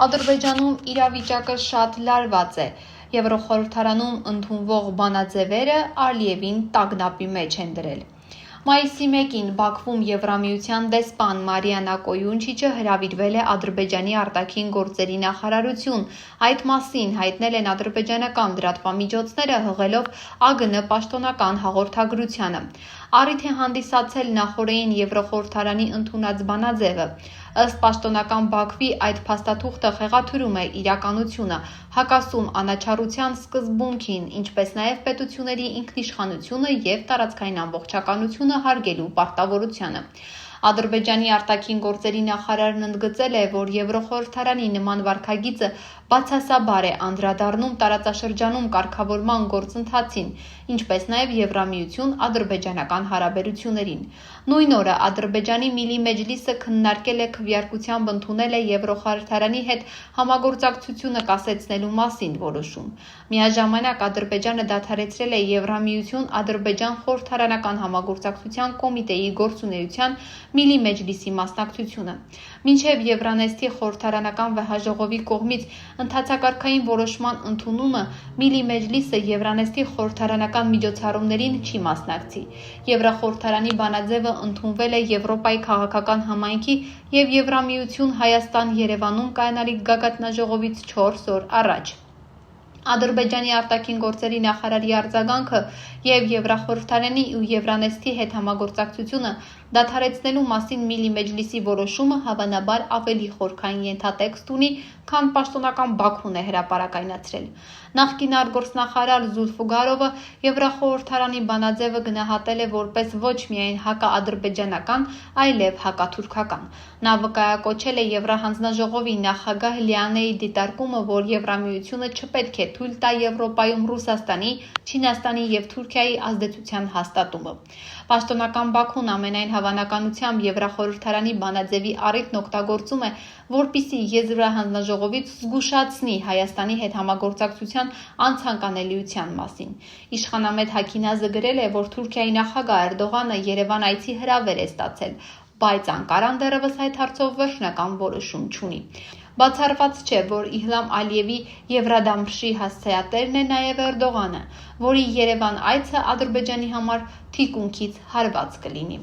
Ադրբեջանում իրավիճակը շատ լարված է։ Եվրոխորհրդարանում ընդունվող բանաձևերը Ալիևին տագնապի մեջ են դրել։ Մայիսի 1-ին Բաքվում Եվրամիության դեսպան Մարիանա Կոյունչիչը հրավիրվել է Ադրբեջանի արտաքին գործերի նախարարություն։ Այդ մասին հայտնել են ադրբեջանական լրատվամիջոցները, հղելով ԱԳՆ պաշտոնական հաղորդագրությանը։ Առիթ է հանդիսացել նախօրեին Եվրոխորհրդարանի ընդունած բանաձևը։ Ըստ պաշտոնական Բաքվի այդ փաստաթուղթը խեղաթյուրում է իրականությունը, հակասում անաչառության սկզբունքին, ինչպես նաև պետությունների ինքնիշխանությունը և տարածքային ամբողջականությունը հարգելու պարտավորությանը։ Ադրբեջանի արտաքին գործերի նախարարն ընդգծել է, որ Եվրոխորհրդարանի նման վարքագիծը բացասաբար է անդրադառնում տարածաշրջանում կարգավորման գործընթացին, ինչպես նաև Եվրամիություն-ադրբեջանական հարաբերություններին։ Նույն օրը Ադրբեջանի Միլի Մեջլիսը քննարկել է քվեարկությամբ ընդունել է Եվրոխորհրդարանի հետ համագործակցությունը կասեցնելու մասին որոշում։ Միաժամանակ Ադրբեջանը դադարեցրել է Եվրամիություն-Ադրբեջան խորհրդարանական համագործակցության կոմիտեի գործունեության Միլի Մեջլիսի մասնակցությունը։ Մինչև Եվրանեստի խորհրդարանական վեհաժողովի կողմից ընթացակարգային որոշման ընդունումը Միլի Մեջլիսը Եվրանեստի խորհրդարանական միջոցառումներին չի մասնակցի։ Եվրախորհրդարանի բանաձևը ընդունվել է Եվրոպայի քաղաքական համայնքի և Եվրամիություն Հայաստան-Երևանում կայանալիք գագաթնաժողովից 4 օր առաջ։ Ադրբեջանի արտաքին գործերի նախարարի արձագանքը և Եվրախորհրդարանի ու Եվրանեստի հետ համագործակցությունը դադարեցնելու մասին Միլի Մեջլիսի որոշումը հավանաբար ավելի խորքային ենթատեքստ ունի, քան պաշտոնական Բաքուն է հրապարակայնացրել։ Նախկին արտգործնախարար Զուլֆուգարովը Եվրախորհրդարանի բանաձևը գնահատել է որպես ոչ միայն հակաադրբեջանական, այլև հակաթուրքական։ Նա վկայակոչել է Եվրահանձնաժողովի նախագահ Լիանեի դիտարկումը, որ Եվրամիությունը չպետք է թույլ տա Եվրոպայում Ռուսաստանի, Չինաստանի և Թուրքիայի ազդեցության հաստատումը։ Պաշտոնական Բաքուն ամենայն հավանականությամբ Եվրախորհրդարանի բանաձևի առիթն օգտագործում է, որպեսզի Եվրահանձնաժողովից զգուշացնի Հայաստանի հետ համագործակցության անցանկանելիության մասին։ Իշխանամետ Հաքինազը գրել է, որ Թուրքիայի նախագահ Էրդողանը Երևան այցի հրավեր է ստացել, բայց Անկարան դեռևս այդ հարցով վերջնական որոշում չունի։ Բացառված չէ, որ Իլհամ Ալիևի Եվրադամրշի հասցեատերն է նաև Էրդողանը, որի Երևան այցը Ադրբեջանի համար թիկունքից հարված կլինի։